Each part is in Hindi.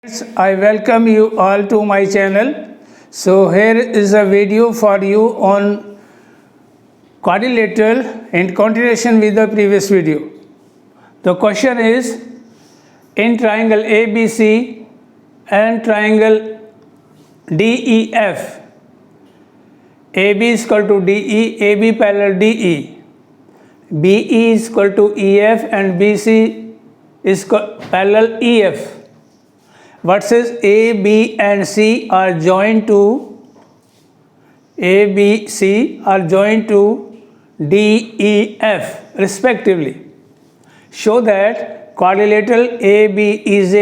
Friends, I welcome you all to my channel. So here is a video for you on quadrilateral in continuation with the previous video. The question is, in triangle ABC and triangle DEF, AB is equal to DE, AB parallel DE, BE is equal to EF and BC is parallel EF. Versus A, B and C are joined to A, B, C are joined to D, E, F respectively. Show that quadrilateral ABED is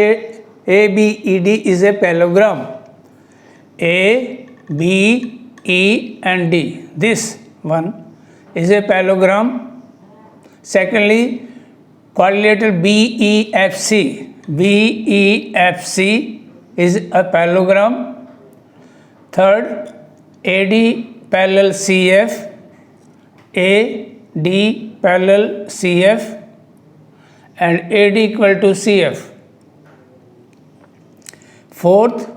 a parallelogram. A, B, E and D. This one is a parallelogram. Secondly, quadrilateral BEFC. BEFC is a parallelogram. Third, AD parallel CF, AD parallel CF and AD equal to CF. Fourth,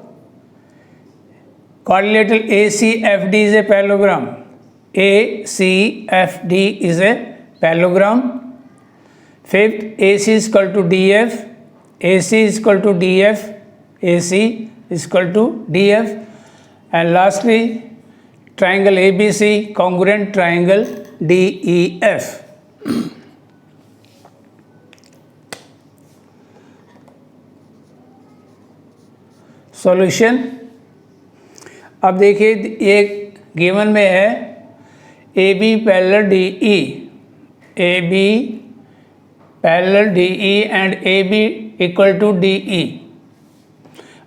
quadrilateral ACFD is a parallelogram. ACFD is a parallelogram. Fifth, AC is equal to DF. AC is equal to DF, AC is equal to DF, and lastly triangle ABC congruent triangle DEF. Solution, अब देखिए ये गिवन में है AB parallel DE, AB parallel DE and AB equal to DE.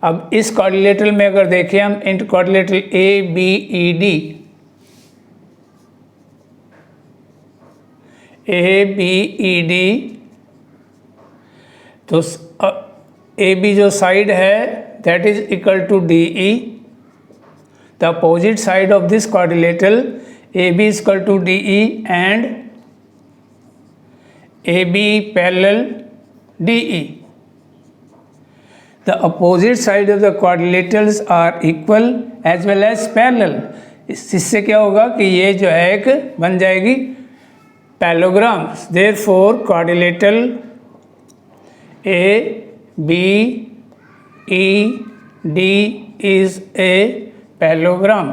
अब इस क्वाड्रिलेटरल में अगर देखें हम इंटर क्वाड्रिलेटरल ABED, तो AB जो साइड है that is equal to DE. The opposite side of this quadrilateral AB is equal to DE and AB parallel DE. The opposite side of the quadrilaterals are equal as well as parallel. इससे क्या होगा कि ये जो है एक बन जाएगी parallelogram. Therefore quadrilateral ABED is a parallelogram.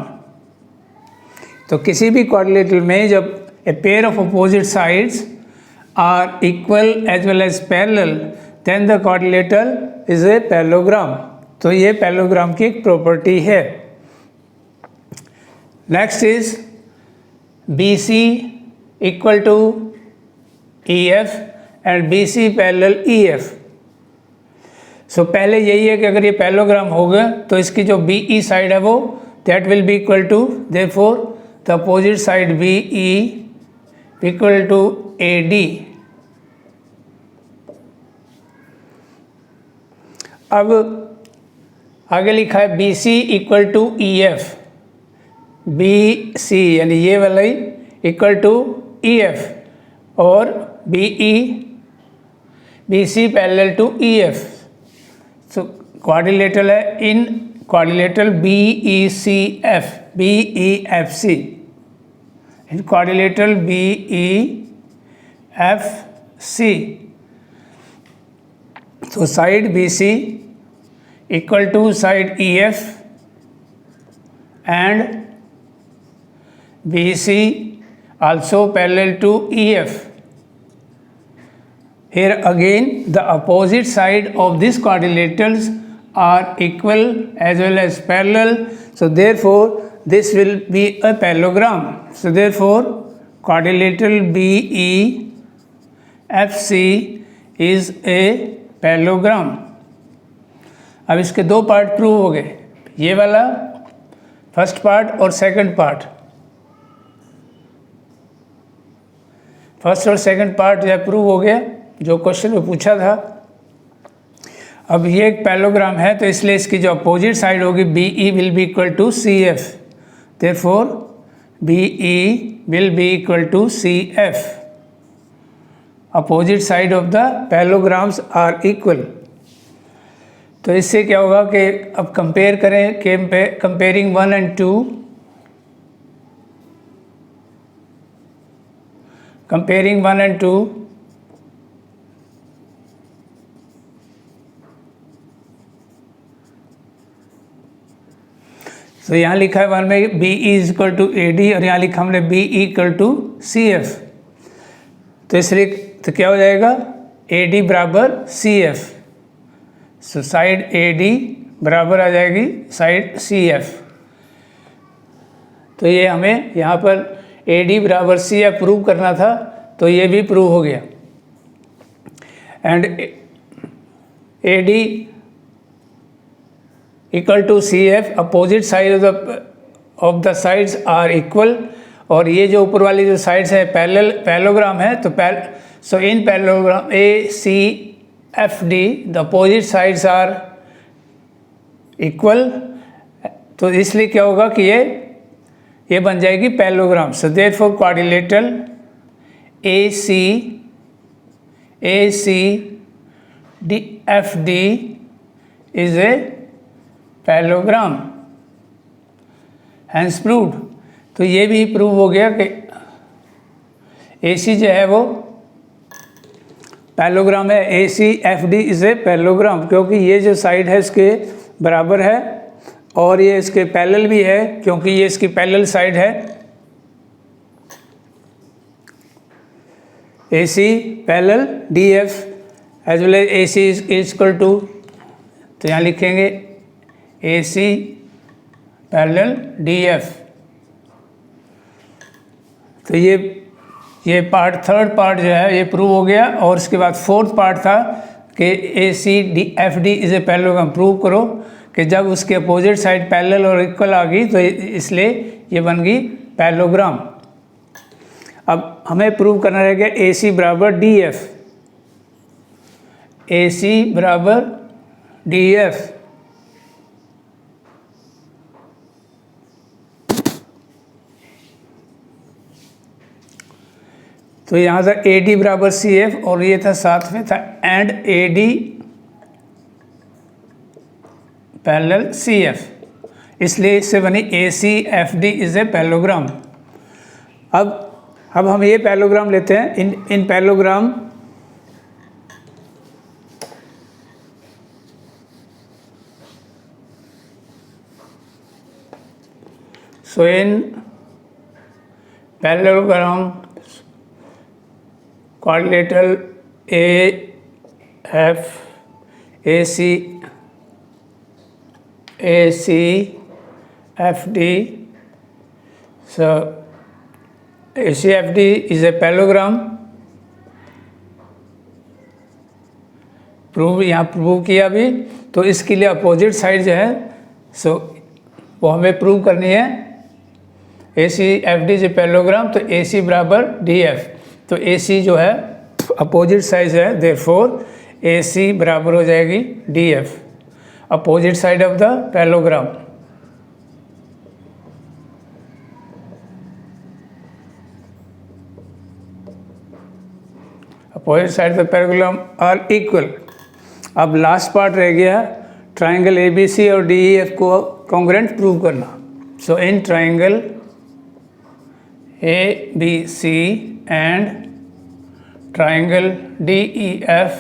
तो किसी भी क्वाड्रिलेटरल में जब a pair of opposite sides are equal as well as parallel, then the quadrilateral is a parallelogram. तो ये parallelogram की एक प्रॉपर्टी है. Next is BC equal to EF and BC parallel EF. So पहले यही है कि अगर ये पैरेललोग्राम होगा तो इसकी जो BE साइड है वो that will be equal to, therefore the opposite side BE equal to AD. अब आगे लिखा है BC equal to EF, BC यानी ये वाला ही इक्वल टू EF और BC parallel to EF. So quadrilateral है in quadrilateral BEFC in quadrilateral BEFC. तो side BC equal to side EF and BC also parallel to EF. Here again the opposite side of these quadrilaterals are equal as well as parallel, so therefore this will be a parallelogram. So therefore quadrilateral BEFC is a parallelogram. अब इसके दो पार्ट प्रूव हो गए, ये वाला फर्स्ट पार्ट और सेकंड पार्ट. फर्स्ट और सेकंड पार्ट जो है प्रूव हो गया जो क्वेश्चन में पूछा था. अब ये एक पैरेललोग्राम है तो इसलिए इसकी जो अपोजिट साइड होगी BE will be equal to CF. Therefore BE will be equal to CF. opposite side of the parallelograms are equal. तो इससे क्या होगा कि अब कंपेयर करें, कंपेयरिंग 1 and 2, कंपेयरिंग 1 and 2, तो यहाँ लिखा है 1 में B is equal to A D, और यहाँ लिखा हमने B equal to C F. तो इसलिए तो क्या हो जाएगा, ए डी बराबर C F. So side A D बराबर आ जाएगी साइड सी एफ। तो ये हमें यहाँ पर ए डी बराबर सी एफ प्रूव करना था, तो ये भी प्रूव हो गया। And A D equal to C F, opposite side of the sides are equal. और ये जो ऊपर वाली जो साइड्स है पैरेललोग्राम है, तो so in parallelogram A C F D the opposite sides are equal. तो इसलिए क्या होगा कि ये बन जाएगी parallelogram. So therefore quadrilateral A C D F D is a parallelogram, hence proved. तो ये भी प्रूव हो गया कि AC जो है वो पैरेललोग्राम है। ACFD इज ए पैरेललोग्राम, क्योंकि ये जो साइड है इसके बराबर है और ये इसके पैरेलल भी है, क्योंकि ये इसकी पैरेलल साइड है। AC parallel DF as well as AC is equal to, तो यहाँ लिखेंगे AC पैरेलल DF। तो ये पार्ट, थर्ड पार्ट जो है ये प्रूव हो गया। और इसके बाद फोर्थ पार्ट था कि ACFD is a parallelogram. Prove करो कि जब उसके अपोजिट साइड पैरेलल और इक्वल आ गई तो इसलिए ये बन गई पैरेललोग्राम। अब हमें प्रूव करना रहेगा AC बराबर DF, AC बराबर DF। तो यहाँ था AD बराबर CF, और ये था साथ में था एंड AD पैरेलल CF, इसलिए इससे बनी ACFD इज ए पैरेललोग्राम। अब हम ये पैरेललोग्राम लेते हैं। इन parallelogram so in parallelogram quadrilateral ACFD. So ACFD is a parallelogram. Prove यहाँ प्रूव किया अभी। तो इसके लिए अपोजिट साइड जो है सो वो हमें प्रूव करनी है। ACFD जो पैरेललोग्राम, तो AC बराबर DF। तो AC जो है अपोजिट साइड है, देयरफॉर AC बराबर हो जाएगी DF, opposite side of the parallelogram. Opposite side of the parallelogram are equal. अब लास्ट पार्ट रह गया ट्राइंगल ABC और DEF को कॉन्ग्रुएंट प्रूव करना। So in triangle ABC and triangle DEF,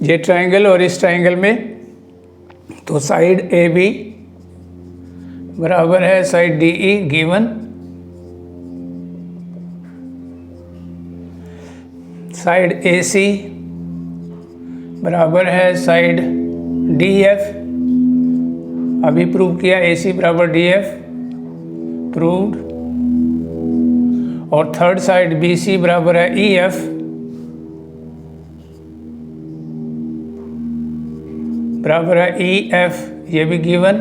ये ट्राइंगल और इस ट्राइंगल में तो साइड AB बराबर है side DE given, side AC बराबर है साइड DF। अभी प्रूव किया AC बराबर DF, प्रूव्ड। और थर्ड साइड BC बराबर है EF, बराबर है EF, ये भी given.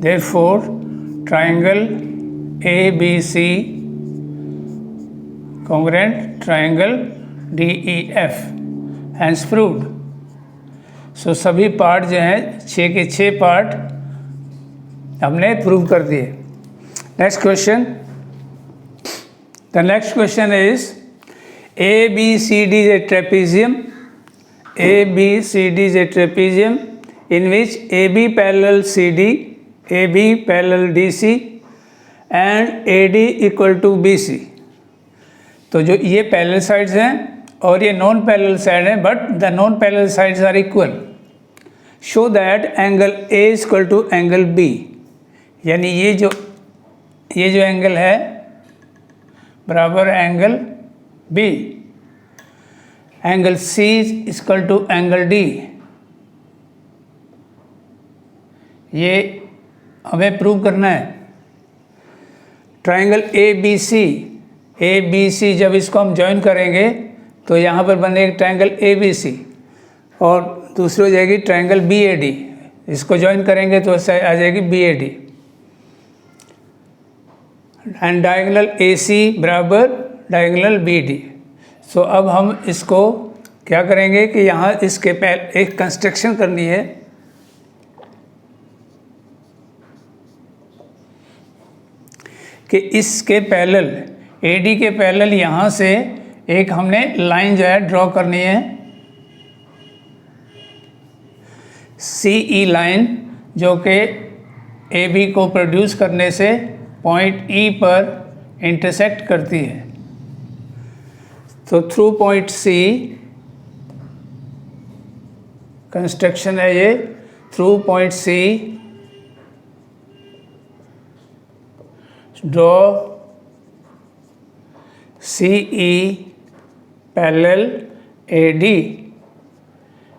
Therefore triangle ABC congruent triangle DEF, hence proved. So सभी पार्ट जो हैं 6 के 6 पार्ट हमने प्रूव कर दिए। Next question, the next question is ABCD is a trapezium. ABCD is a trapezium in which AB parallel CD, AB parallel DC and AD equal to BC. तो जो ये पैरेलल साइड्स हैं और ये नॉन पैरेलल साइड है, but the non parallel sides are equal, show that angle A is equal to angle B. यानी ये जो एंगल है बराबर angle B, angle C is equal to angle D. ये हमें प्रूव करना है. ट्राइंगल ABC जब इसको हम ज्वाइन करेंगे तो यहाँ पर बनेगा ट्राइंगल ABC और दूसरी हो जाएगी ट्राइंगल BAD. इसको ज्वाइन करेंगे तो आ जाएगी BAD. एंड डायगोनल AC बराबर डायगोनल BD. सो अब हम इसको क्या करेंगे कि यहाँ इसके एक कंस्ट्रक्शन करनी है कि इसके पैरेलल AD के पैरेलल यहाँ से एक हमने लाइन जो है ड्रॉ करनी है, CE लाइन, जो कि AB को प्रोड्यूस करने से पॉइंट E पर इंटरसेक्ट करती है. तो थ्रू पॉइंट C कंस्ट्रक्शन है ये. Through point C draw CE parallel AD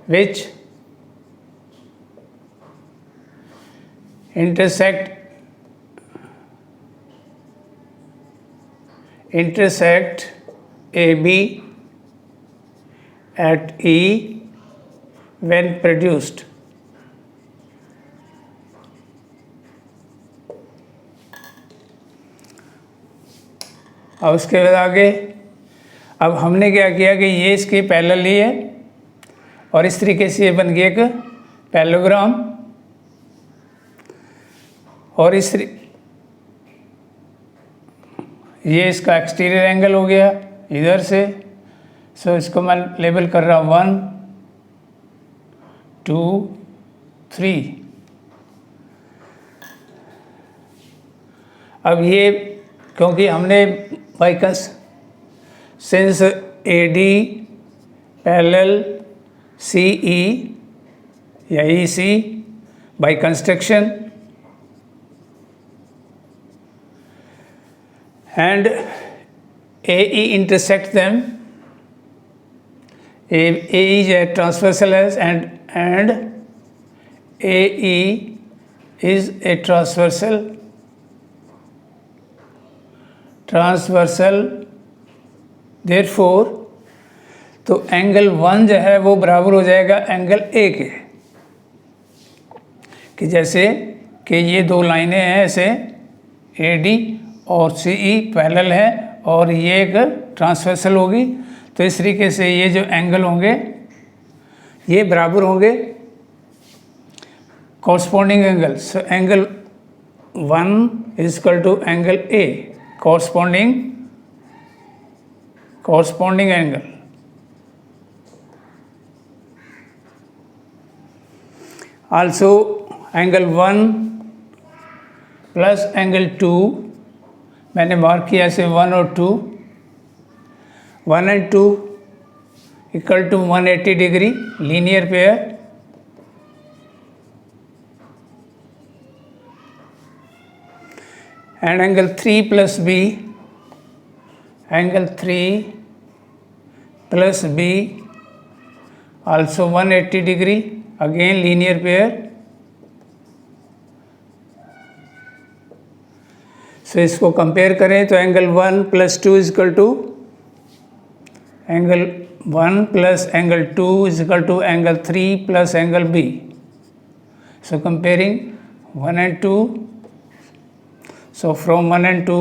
which intersect AB at E when produced. और उसके बाद आगे अब हमने क्या किया कि ये इसके पैरेलल ही है और इस तरीके से ये बन गया एक पैरेललोग्राम. और ये इसका एक्सटीरियर एंगल हो गया इधर से. सो इसको मैं लेबल कर रहा हूँ 1 2 3. अब ये क्योंकि हमने सिंस AD पैरेलल CE या EC by construction and AE intersect them. AE is a transversal and AE is a transversal. Therefore तो एंगल 1 जो है वो बराबर हो जाएगा एंगल A के, कि जैसे कि ये दो लाइनें हैं ऐसे AD और CE पैरेलल है और ये एक ट्रांसवर्सल होगी. तो इस तरीके से ये जो एंगल होंगे ये बराबर होंगे corresponding angle. So angle 1 is equal to angle A, corresponding angle. Also angle 1 plus angle 2 मैंने मार्क किया ऐसे 1 और 2, 1 and 2 equal to 180 degree linear pair. And angle 3 plus B, angle 3 plus B also 180 degree, again linear pair. So इसको कंपेयर करें तो angle 1 plus 2 is equal to angle 1 plus angle 2 is equal to angle 3 plus angle B. So comparing 1 and 2. So from 1 and 2,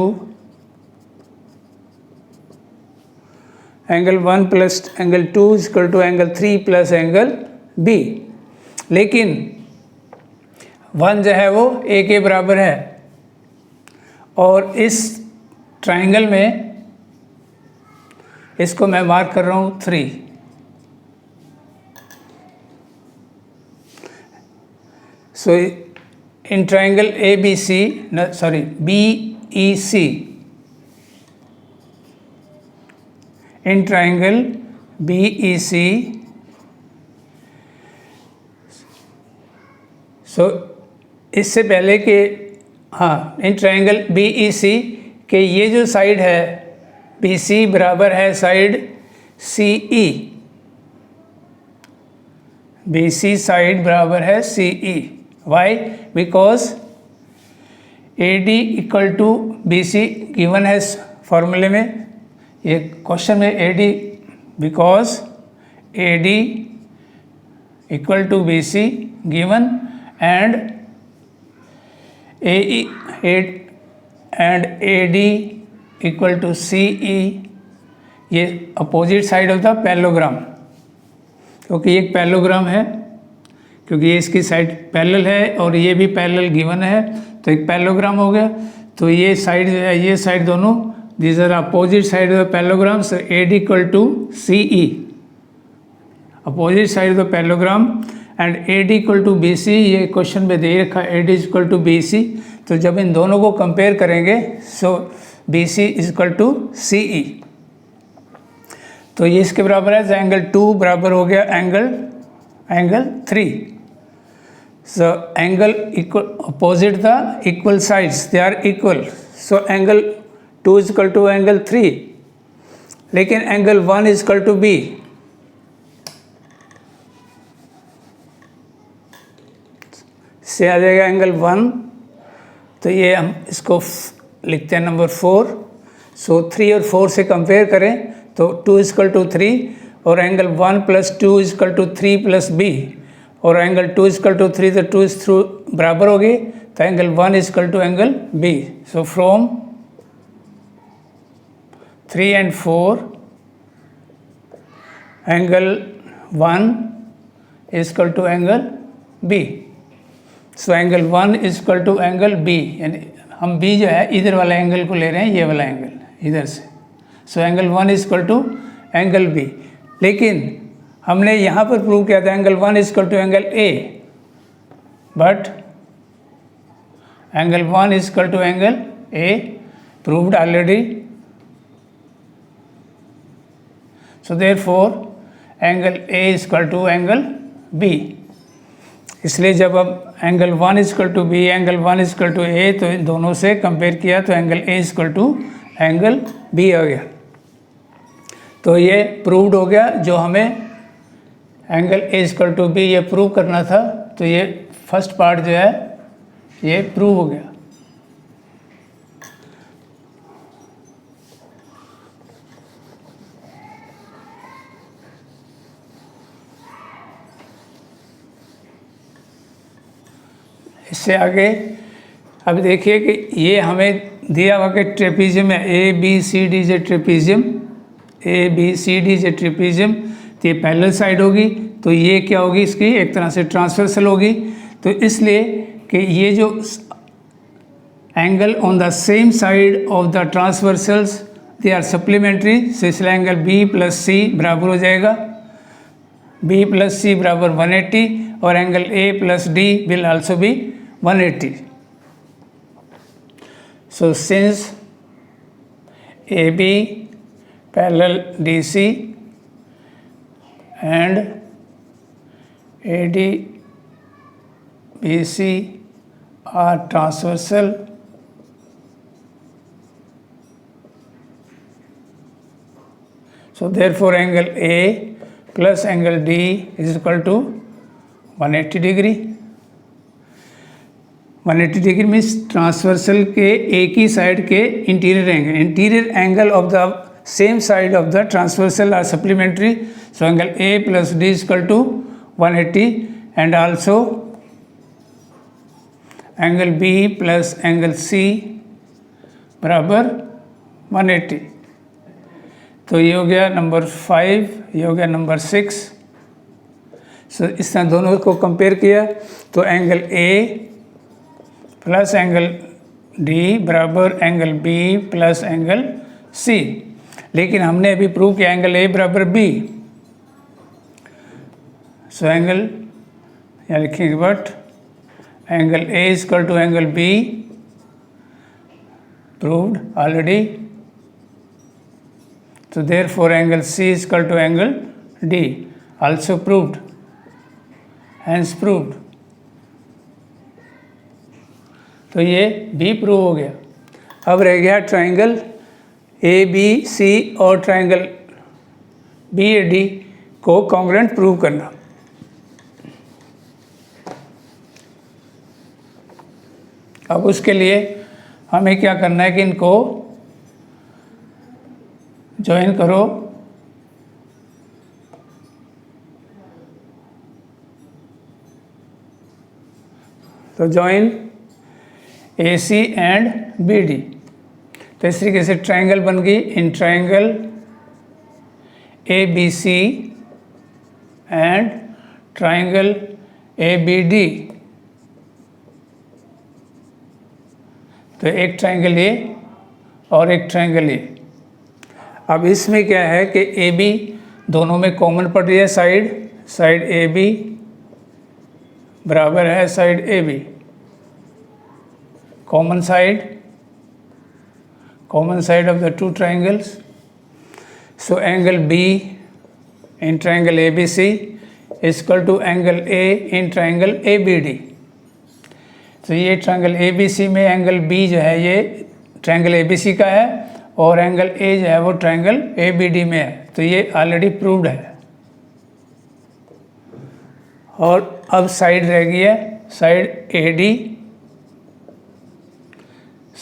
angle 1 plus angle 2 is equal to angle 3 plus angle B. लेकिन 1 जो है वो A के बराबर है और इस ट्राइंगल में इसको मैं मार्क कर रहा हूँ 3। So in triangle A B C B E C, in triangle B E C, so इससे पहले कि हाँ, इन ट्राइंगल बी ई सी के ये जो साइड है बी सी बराबर है side C E, B C side बराबर है C E. Why? Because A D equal to B C given है फॉर्मूले में, ये क्वेश्चन में A D, because A D equal to B C given and AD equal to CE, ये opposite side of the parallelogram, क्योंकि एक पैरेललोग्राम है, क्योंकि ये इसकी साइड पैरेलल है और ये भी पैरेलल गिवन है, तो एक पैरेललोग्राम हो गया। तो ये साइड जो है, ये साइड दोनों, these are opposite side of the parallelogram, so AD equal to CE, opposite side of the parallelogram, and AD equal to BC, ये क्वेश्चन में दे रखा है AD इक्वल टू BC। तो जब इन दोनों को कंपेयर करेंगे सो BC इक्वल टू CE, तो ये इसके बराबर है, एंगल 2 बराबर हो गया angle 3। So angle equal opposite the equal sides, they are equal, so angle 2 equal to angle 3, लेकिन एंगल 1 इक्वल टू B, से आ जाएगा एंगल 1, तो ये हम इसको लिखते हैं नंबर 4। सो 3 और 4 से कंपेयर करें तो 2 इक्वल टू 3, और angle 1 plus 2 equal to 3 plus B, और एंगल 2 इक्वल टू 3, तो 2 इस थ्रू बराबर होगी, तो angle 1 equal to angle B। So from 3 and 4 angle 1 equal to angle B। So angle 1 equal to angle B, यानी हम B जो है इधर वाला एंगल को ले रहे हैं, ये वाला एंगल इधर से। So angle 1 equal to angle B, लेकिन हमने यहाँ पर प्रूव किया था angle 1 equal to angle A, but angle 1 equal to angle A proved already. So therefore angle A equal to angle B, इसलिए जब अब angle 1 equal to B, angle 1 equal to A, तो इन दोनों से कंपेयर किया तो angle A equal to angle B आ गया। तो ये प्रूव्ड हो गया, जो हमें angle A equal to B ये प्रूव करना था, तो ये फर्स्ट पार्ट जो है ये प्रूव हो गया। इससे आगे अब देखिए कि ये हमें दिया हुआ कि ट्रेपीजियम है, ABCD जे ट्रेपीजियम, ABCD जे ट्रेपीजियम, तो ये पैरेलल साइड होगी, तो ये क्या होगी, इसकी एक तरह से ट्रांसवर्सल होगी। तो इसलिए कि ये जो angle on the same side of the transversals they are supplementary, so इसलिए एंगल B प्लस C बराबर हो जाएगा, B प्लस C बराबर 180, और angle A plus D will also be 180. So since AB parallel DC and AD BC are transversal, so therefore angle A plus angle D is equal to 180 degree. 180 degree means transversal के एक ही साइड के interior angle of the same side of the transversal are supplementary, so angle A plus D equal to 180 and also angle B plus angle C बराबर 180. तो ये हो गया नंबर 5, ये हो गया नंबर 6. सो इस तरह दोनों को कंपेयर किया तो angle A plus angle D बराबर angle B plus angle C. लेकिन हमने अभी प्रूव किया एंगल ए बराबर बी। सो एंगल यहाँ लिखेंगे but angle A equal to angle B proved already. So therefore angle C is equal to angle D also proved, hence proved. तो ये भी प्रूव हो गया। अब रह गया ट्राइंगल ए बी सी और ट्राइंगल बी ए डी को कॉन्ग्रुएंट प्रूव करना। अब उसके लिए हमें क्या करना है कि इनको ज्वाइन करो। तो join A C and B D. तो इस तरीके से ट्राइंगल बन गई in triangle A B C and triangle A B D. तो एक ट्राइंगल ए और एक ट्राइंगल ए। अब इसमें क्या है कि ए बी दोनों में कॉमन पड़ रही है साइड ए बी बराबर है side A B. Common side of the two triangles. So angle B in triangle A B C is equal to angle A in triangle A B D. तो ये ट्रायंगल ए बी सी में एंगल बी जो है ये ट्रायंगल ए बी सी का है और एंगल ए जो है वो ट्रायंगल ए बी डी में है। तो ये ऑलरेडी प्रूव्ड है। और अब साइड रह गई है side A D,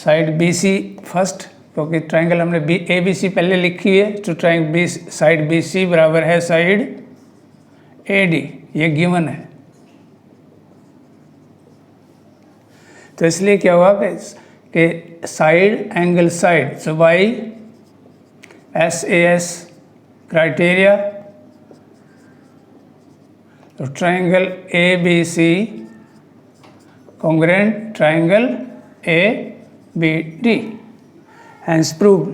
side B C first, क्योंकि ट्रायंगल हमने बी ए बी सी पहले लिखी है। तो triangle B side B C बराबर है साइड ए डी, ये गिवन है। तो इसलिए क्या हुआ कि side angle side, so by SAS criteria तो triangle A B C congruent triangle A B D, hence prove.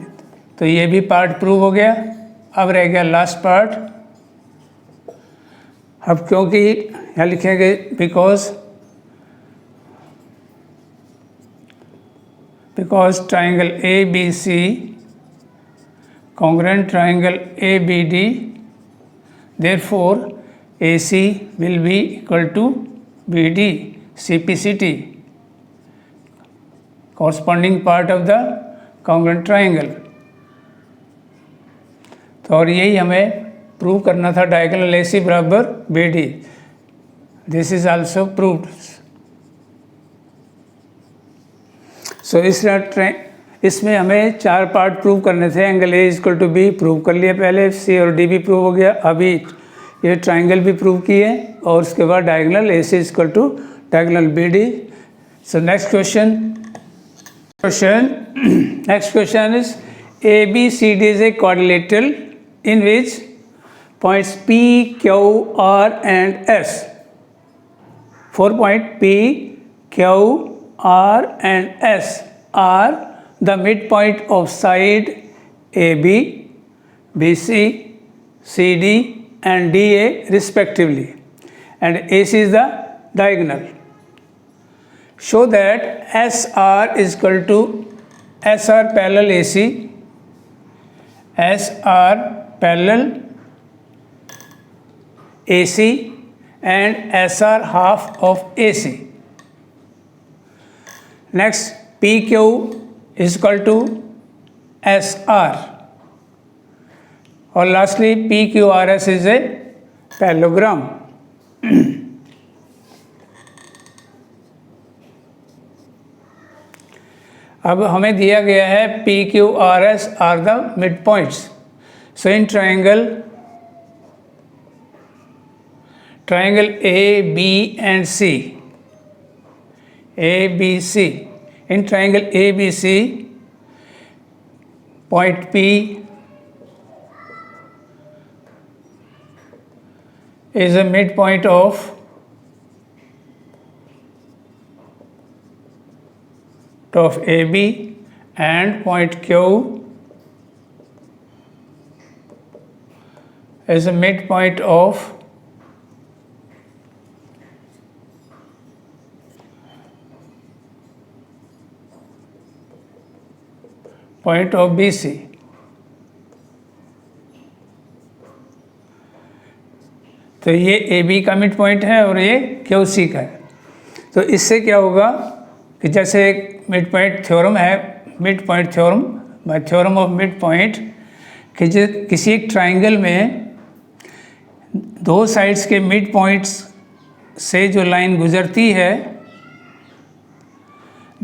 तो ये भी पार्ट प्रूव हो गया। अब रह गया लास्ट पार्ट। अब क्योंकि यहाँ लिखेंगे because triangle ABC congruent triangle ABD, therefore AC will be equal to BD CPCT, corresponding part of the congruent triangle। तो और यही हमें प्रूव करना था डायगोनल AC बराबर BD। This is also proved. So इसमें हमें 4 पार्ट प्रूव करने थे। Angle A equal to B prove कर लिया पहले, सी और डी भी प्रूव हो गया। अभी ये ट्राइंगल भी प्रूव किए और उसके बाद diagonal A C equal to diagonal B D. So next question is A B C D is a quadrilateral in which points P Q R and S. 4 point P Q R and S are the midpoint of side AB, BC, CD and DA respectively, and AC is the diagonal. Show that SR is equal to SR parallel AC, SR parallel AC and SR half of AC. Next, PQ is equal to SR, और lastly PQRS is a parallelogram। अब हमें दिया गया है PQRS are the midpoints। So in triangle A, B and C, ABC, in triangle ABC, point P is a midpoint of AB and point Q as a midpoint of point of BC. तो ये AB का मिड पॉइंट है और ये QC का है। तो इससे क्या होगा कि जैसे एक मिड पॉइंट थ्योरम है, mid point theorem by theorem of mid point, कि किसी एक ट्राइंगल में दो साइड्स के मिड पॉइंट्स से जो लाइन गुजरती है,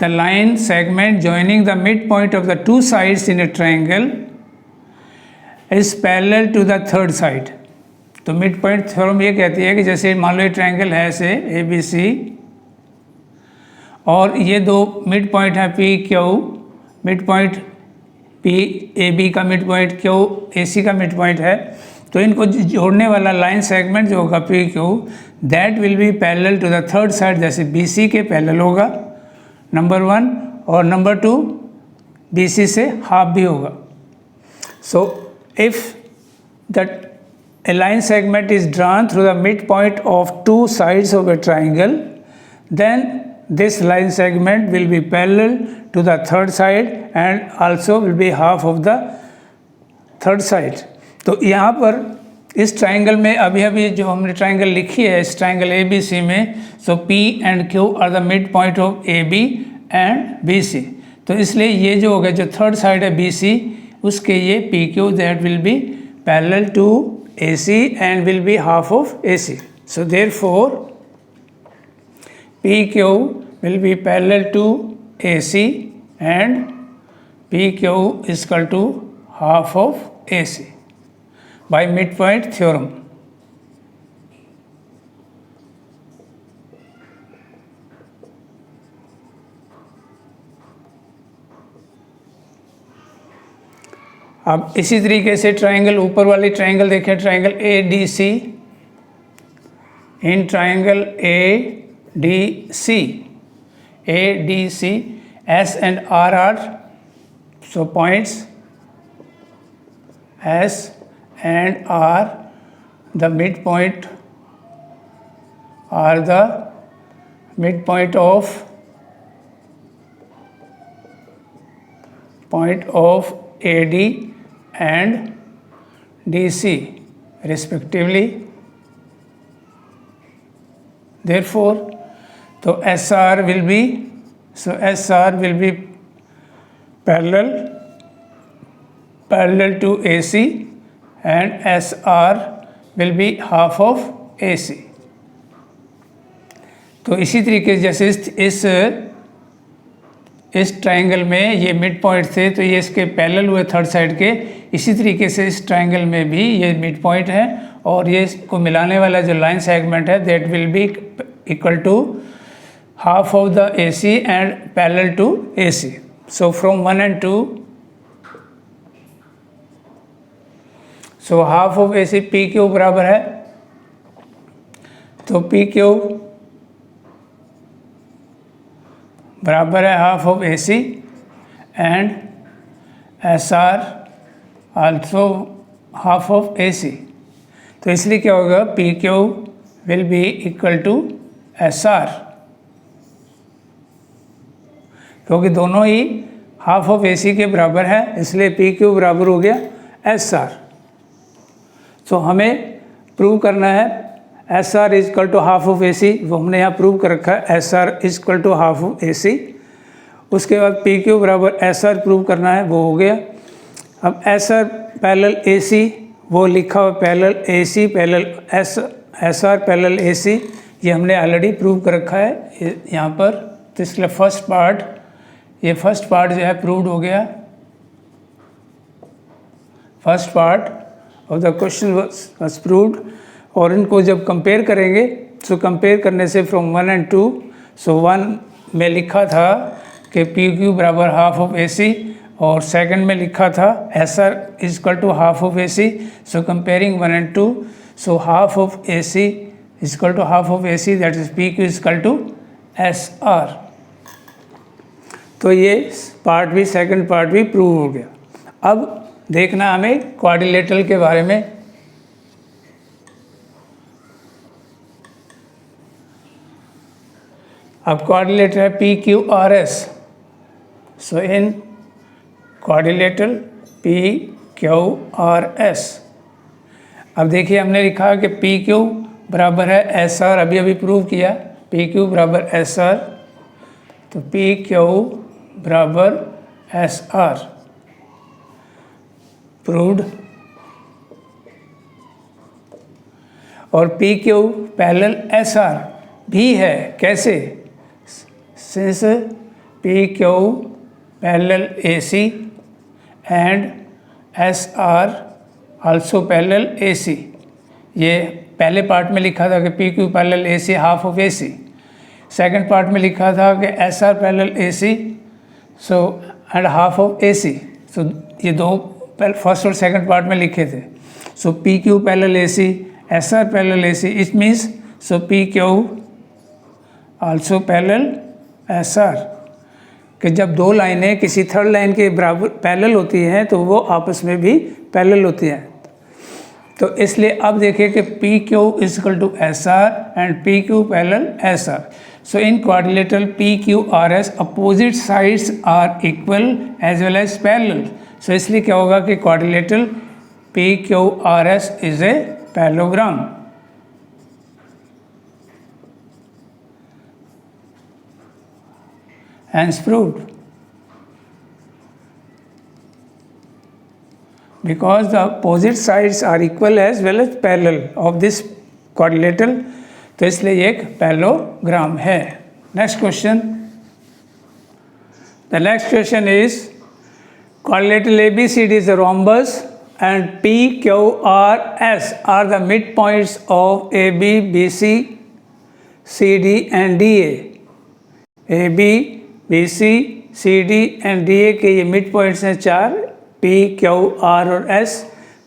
the line segment joining the midpoint of the two sides in a triangle is parallel to the third side. तो मिड पॉइंट थ्योरम ये कहती है कि जैसे मान लो ये ट्रायंगल है ऐसे ABC, और ये दो मिड पॉइंट है PQ, मिड पॉइंट PAB का मिड पॉइंट QAC का मिड पॉइंट है, तो इनको जोड़ने वाला लाइन सेगमेंट जो होगा PQ, that will be parallel to the third side, जैसे BC के पैरेलल होगा नंबर 1, और नंबर 2 BC से हाफ भी होगा. So if that a line segment is drawn through the midpoint of two sides of a triangle, then this line segment will be parallel to the third side and also will be half of the third side. तो यहाँ पर इस ट्राइंगल में अभी जो हमने ट्राइंगल लिखी है, इस ट्राइंगल ABC में, so P and Q are the mid point of AB and BC. तो इसलिए ये जो होगा, जो थर्ड साइड है BC, उसके ये PQ that will be parallel to AC and will be half of AC. So therefore PQ will be parallel to AC and PQ is equal to half of AC by midpoint theorem. अब इसी तरीके से ट्राइंगल, ऊपर वाली ट्राइंगल देखें, triangle ADC, in triangle ADC S and R are so points S and R, the midpoint are the midpoint of point of AD and DC respectively. Therefore, so SR will be parallel to AC and SR will be half of AC. तो इसी तरीके से जैसे इस ट्राइंगल में ये मिड पॉइंट थे, तो ये इसके पैरेलल हुए थर्ड साइड के, इसी तरीके से इस ट्राइंगल में भी ये मिड पॉइंट है, और ये इसको मिलाने वाला जो लाइन सेगमेंट है that will be equal to half of the AC and parallel to AC. So from 1 and 2, so half of AC PQ बराबर है, तो PQ बराबर है half of AC and SR also half of AC. तो इसलिए क्या होगा, PQ will be equal to SR, क्योंकि दोनों ही हाफ ऑफ AC के बराबर है, इसलिए PQ बराबर हो गया SR. तो हमें प्रूव करना है SR is equal to half of AC, वो हमने यहाँ प्रूव कर रखा है SR is equal to half of AC. उसके बाद PQ बराबर SR प्रूव करना है, वो हो गया. अब SR पैरेलल AC, वो लिखा हुआ parallel AC parallel SR parallel AC, ये हमने ऑलरेडी प्रूव कर रखा है यहाँ पर. तो इसलिए फर्स्ट पार्ट जो है प्रूव्ड हो गया. First part of the question was proved. और इनको जब कंपेयर करेंगे, सो कंपेयर करने से फ्रॉम 1 and 2, सो 1 में लिखा था कि PQ बराबर हाफ ऑफ AC, और सेकंड में लिखा था SR is equal to half of AC. So comparing 1 and 2, so half of AC is equal to half of AC, that is PQ is equal to SR. तो ये पार्ट भी, सेकंड पार्ट भी प्रूव हो गया. अब देखना हमें क्वाड्रिलेटरल के बारे में. अब क्वाड्रिलेटरल है P Q R S, so in quadrilateral P Q R S, अब देखिए हमने लिखा कि पी क्यू बराबर है एस आर, अभी प्रूव किया पी क्यू बराबर एस आर, तो पी क्यू बराबर एस आर प्रूव्ड। और P Q parallel S R भी है, कैसे? Since P Q parallel A C and S R also parallel A C. ये पहले पार्ट में लिखा था कि P Q parallel A C half of A C, second part में लिखा था कि S R parallel A C so and half of A C. So ये दो फर्स्ट और सेकंड पार्ट में लिखे थे। So P Q parallel A C, S R parallel A C, it means so P Q also parallel S R, कि जब दो लाइनें किसी थर्ड लाइन के बराबर पैरेलल होती हैं तो वो आपस में भी पैरेलल होती हैं। तो इसलिए अब देखिए कि P Q is equal to S R and P Q parallel S R. So in quadrilateral P Q R S opposite sides are equal as well as parallel. So इसलिए क्या होगा कि quadrilateral P Q R S is a parallelogram. Hence proved, because the opposite sides are equal as well as parallel of this quadrilateral, तो इसलिए ये एक पैरेललोग्राम है। Next question, the next question is quadrilateral ABCD is a rhombus and P, Q, R, S are the midpoints of AB, BC, CD and DA। AB, BC, CD and DA के ये मिड पॉइंट्स हैं चार, P, Q, R और S।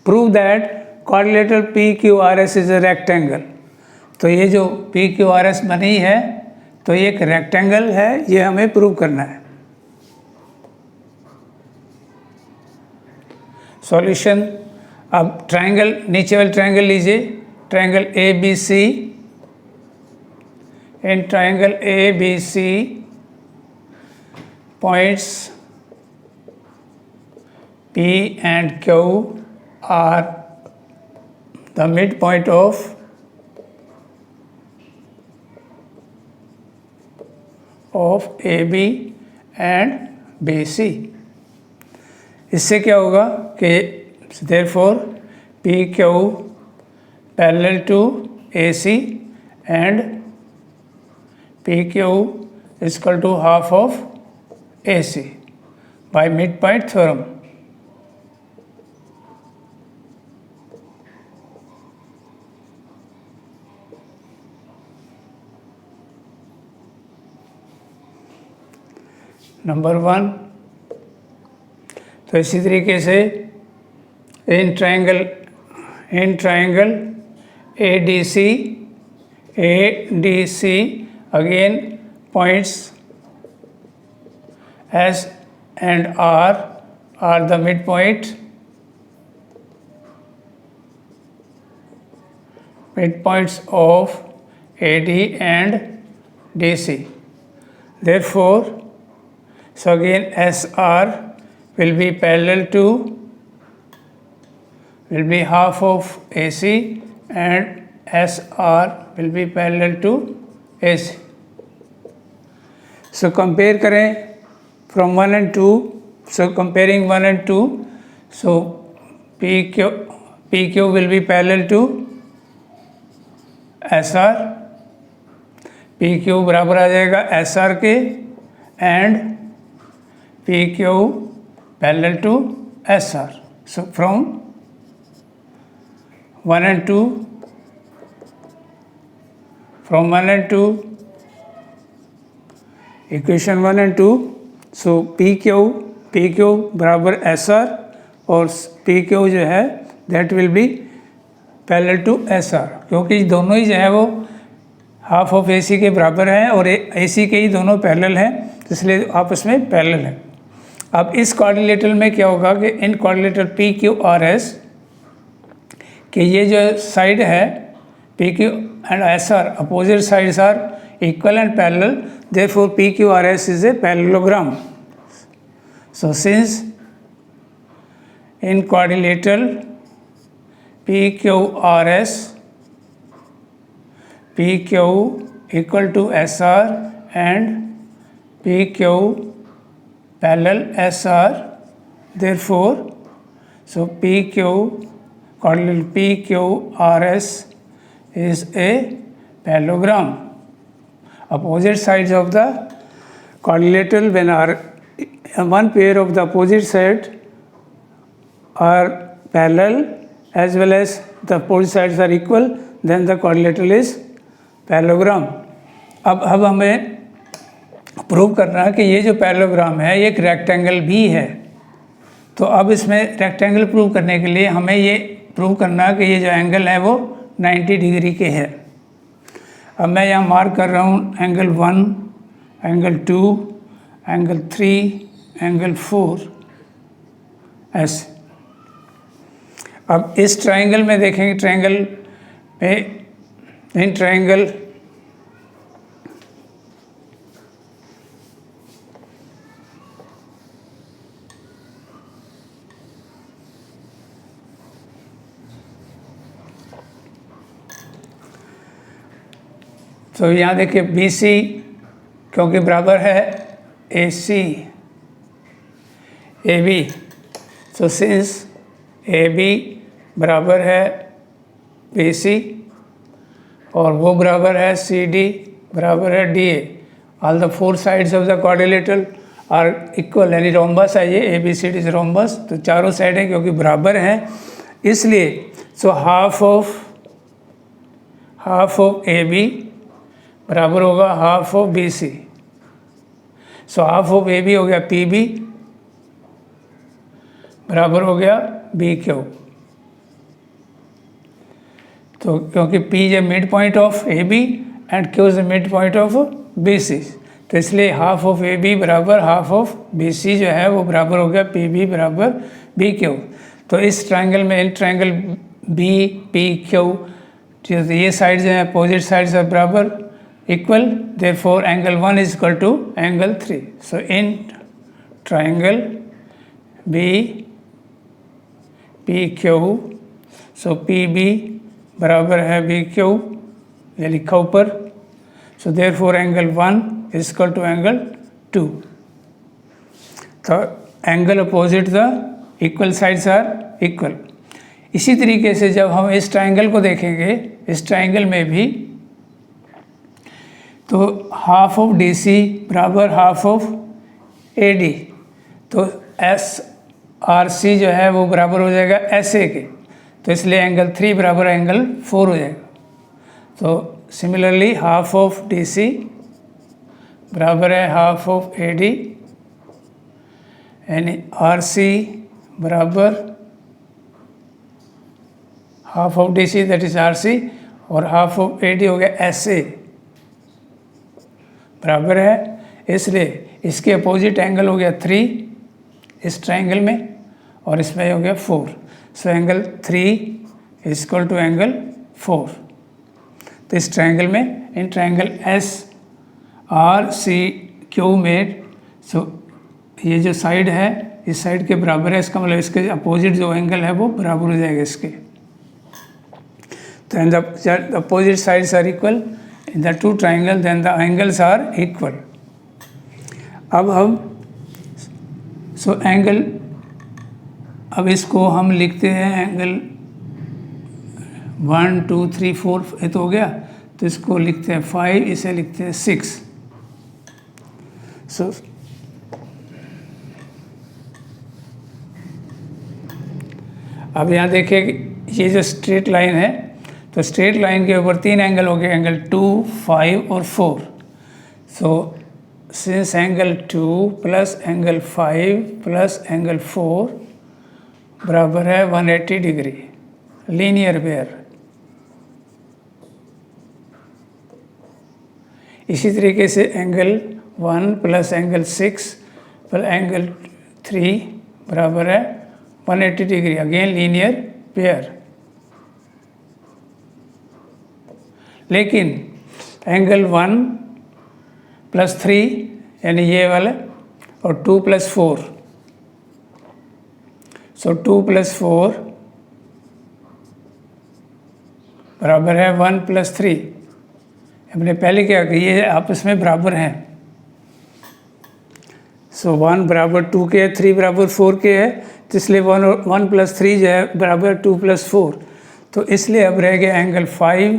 Prove that quadrilateral P, Q, R, S is a rectangle. तो ये जो P, Q, R, S बनी है तो ये एक रेक्टेंगल है, ये हमें प्रूव करना है। सॉल्यूशन, अब ट्रायंगल, नीचे वाले ट्रायंगल लीजिए, triangle ABC, in triangle ABC points P and Q are the midpoint of AB and BC। इससे क्या होगा कि therefore PQ parallel to AC and PQ is equal to half of AC by midpoint theorem। Number 1, तो इसी तरीके से in triangle ADC again points S and R are the midpoints of AD and DC। Therefore, so again SR will be parallel to, will be half of AC and SR will be parallel to AC। So compare करें from 1 and 2, so comparing 1 and 2, so PQ will be parallel to SR, PQ बराबर आ जाएगा SR के and PQ parallel to SR। so from 1 and 2, equation 1 and 2, so PQ बराबर SR और PQ जो है that will be parallel to SR, क्योंकि दोनों ही जो है वो हाफ ऑफ AC के बराबर हैं और AC के ही दोनों पैरेलल हैं, इसलिए आपस में पैरेलल है। अब इस क्वाड्रिलेटरल में क्या होगा कि इन क्वाड्रिलेटरल PQRS कि ये जो साइड है PQ and SR opposite sides are equal and parallel, therefore PQRS is a parallelogram. So since in quadrilateral PQRS, PQ equal to SR and PQ parallel SR, therefore so quadrilateral PQRS is a parallelogram. Opposite sides of the quadrilateral, when are one pair of the opposite side are parallel as well as the opposite sides are equal, then the quadrilateral is parallelogram. अब हमें प्रूव करना है कि ये जो पैरेललोग्राम है ये एक रेक्टेंगल भी है। तो अब इसमें रेक्टेंगल प्रूव करने के लिए हमें ये प्रूव करना है कि ये जो एंगल है वो 90 डिग्री के है। अब मैं यहाँ मार्क कर रहा हूँ एंगल 1, एंगल 2, एंगल 3, एंगल 4 ऐसे। अब इस ट्रायंगल में देखेंगे, ट्रायंगल पे इन ट्रायंगल तो यहाँ देखिए BC क्योंकि बराबर है AC AB, so since AB बराबर है BC और वो बराबर है CD बराबर है DA, all the four sides of the quadrilateral are equal, यानी रोम्बस है ये ABCD is रोम्बस, तो चारों साइडें क्योंकि बराबर हैं इसलिए so हाफ ऑफ AB बराबर होगा half of BC, so half of AB हो गया PB बराबर हो गया BQ। तो क्योंकि P is mid point of AB and Q is mid point of BC, तो इसलिए हाफ ऑफ AB बराबर हाफ ऑफ BC जो है वो बराबर हो गया PB बराबर BQ। तो इस ट्रायंगल में इन ट्रायंगल BPQ ये साइड जो है अपोजिट साइड्स आर बराबर equal, therefore angle 1 is equal to angle 3. So in triangle BPQ, so PB बराबर है BQ, ये लिखा ऊपर, so therefore angle 1 is equal to angle 2. तो angle opposite the equal sides are equal. इसी तरीके से जब हम इस ट्रायंगल को देखेंगे, इस ट्रायंगल में भी तो हाफ ऑफ DC बराबर हाफ ऑफ AD, तो SRC जो है वो बराबर हो जाएगा SA के, तो इसलिए एंगल 3 बराबर एंगल 4 हो जाएगा। तो सिमिलरली हाफ ऑफ DC बराबर है हाफ ऑफ AD, यानी RC बराबर half of DC that is RC और हाफ ऑफ AD हो गया SA बराबर है, इसलिए इसके अपोजिट एंगल हो गया 3 इस ट्रायंगल में और इसमें हो गया 4, so angle 3 is equal to angle 4। तो इस ट्रायंगल में इन ट्रायंगल SRCQ में सो ये जो साइड है इस साइड के बराबर है, इसका मतलब इसके अपोजिट जो एंगल है वो बराबर हो जाएगा इसके। तो the opposite sides are equal in the two triangle, then the angles are equal. अब हम एंगल, अब इसको हम लिखते हैं एंगल 1 2 3 4 ये तो हो गया, तो इसको लिखते हैं 5, इसे लिखते हैं 6। सो अब यहाँ देखिए ये जो स्ट्रेट लाइन है, तो स्ट्रेट लाइन के ऊपर 3 एंगल हो गए, एंगल 2, 5 और 4। So since angle 2 plus angle 5 plus angle 4 बराबर है 180 डिग्री, लीनियर पेयर। इसी तरीके से angle 1 plus angle 6 plus angle 3 बराबर है 180 डिग्री, अगेन लीनियर पेयर। लेकिन एंगल 1 + 3 यानी ये वाला और 2 + 4, सो 2 + 4 बराबर है 1 + 3। हमने पहले क्या किया, ये आपस में बराबर हैं, सो 1 बराबर 2 के है, 3 बराबर 4 के है, तो इसलिए 1 + 3 जो है बराबर 2 + 4। तो इसलिए अब रह गया एंगल 5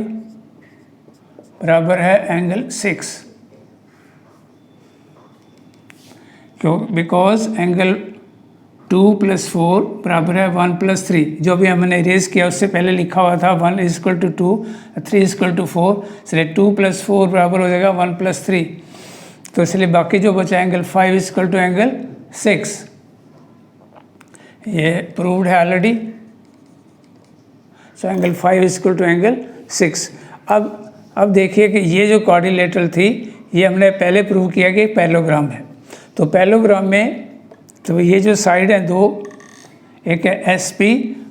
बराबर है एंगल 6, क्यों, बिकॉज एंगल 2 + 4 बराबर है 1 + 3, जो भी हमने इरेज किया उससे पहले लिखा हुआ था 1 = 2, 3 = 4, इसलिए 2 + 4 बराबर हो जाएगा 1 + 3। तो इसलिए बाकी जो बचा एंगल 5 = एंगल 6, ये प्रूव्ड है ऑलरेडी। सो एंगल 5 = एंगल 6। अब देखिए कि ये जो क्वाड्रिलेटरल थी, ये हमने पहले प्रूव किया कि पैरेललोग्राम है। तो पैरेललोग्राम में तो ये जो साइड है दो, एक है SP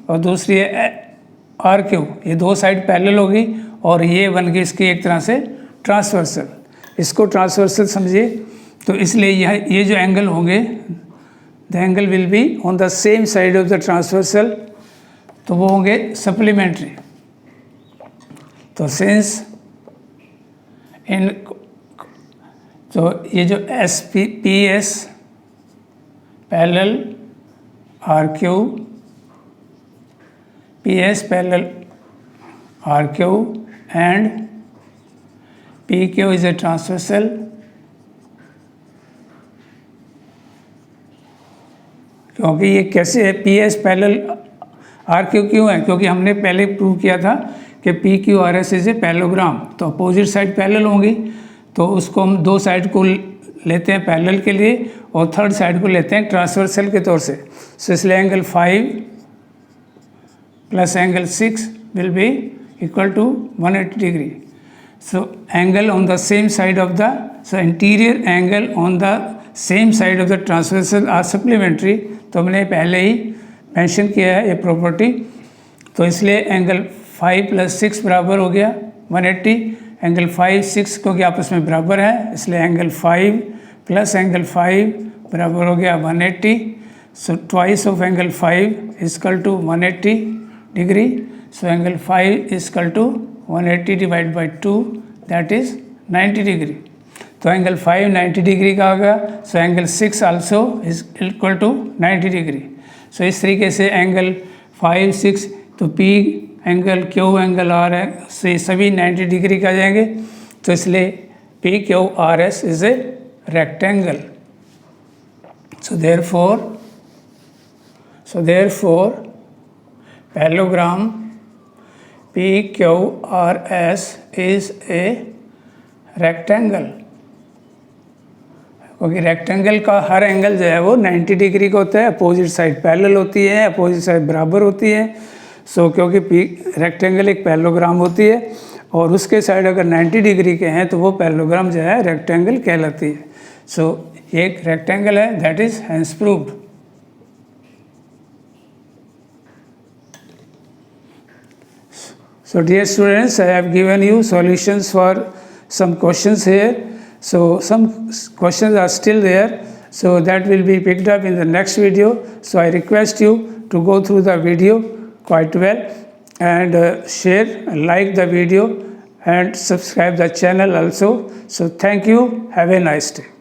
और दूसरी है RQ, ये दो साइड पैरेलल होगी और ये बन गई इसकी एक तरह से ट्रांसवर्सल। इसको ट्रांसवर्सल समझिए, तो इसलिए ये जो एंगल होंगे, the angle will be on the same side of the transversal, तो वो होंगे सप्लीमेंट्री। तो सिंस इन, तो ये जो PS parallel RQ, PS parallel RQ and PQ is a transversal, क्योंकि ये कैसे है, PS पैरेलल RQ क्यों है, क्योंकि हमने पहले प्रूव किया था कि PQRS इज ए पैरेललोग्राम, तो अपोजिट साइड पैरेलल होंगी, तो उसको हम दो साइड को लेते हैं पैरेलल के लिए और थर्ड साइड को लेते हैं ट्रांसवर्सल के तौर से। सो इसलिए angle 5 + angle 6 will be equal to 180 degree. So angle on the same side of the, so interior angle on the same side of the transversal are supplementary, तो हमने पहले ही मेंशन किया है ये प्रॉपर्टी। तो इसलिए एंगल 5 + 6 बराबर हो गया 180, एंगल 5, 6 क्योंकि आपस में बराबर है, इसलिए एंगल 5 + एंगल 5 बराबर हो गया 180। So twice of angle 5 = 180 degree. So angle 5 = 180 divide by 2, that is 90 degree. तो एंगल 5 90 डिग्री का होगा, so angle 6 also is equal to 90 degree. So इस तरीके से एंगल 5, 6, तो P angle, Q angle, R है, से सभी 90 डिग्री का जाएंगे, तो इसलिए PQRS is a rectangle. So therefore parallelogram PQRS is a rectangle, क्योंकि रेक्टेंगल का हर एंगल जो है वो 90 डिग्री का होता है, अपोजिट साइड पैरेलल होती है, अपोजिट साइड बराबर होती है। सो क्योंकि रेक्टेंगल एक पैरेललोग्राम होती है और उसके साइड अगर 90 डिग्री के हैं तो वो पैरेललोग्राम जो है रेक्टेंगल कहलाती है। सो ये एक रेक्टेंगल है, that is hence proved. So dear students, I have given you solutions for some questions here. So some questions are still there, so that will be picked up in the next video. So I request you to go through the video quite well and share, like the video and subscribe the channel also. So thank you, have a nice day.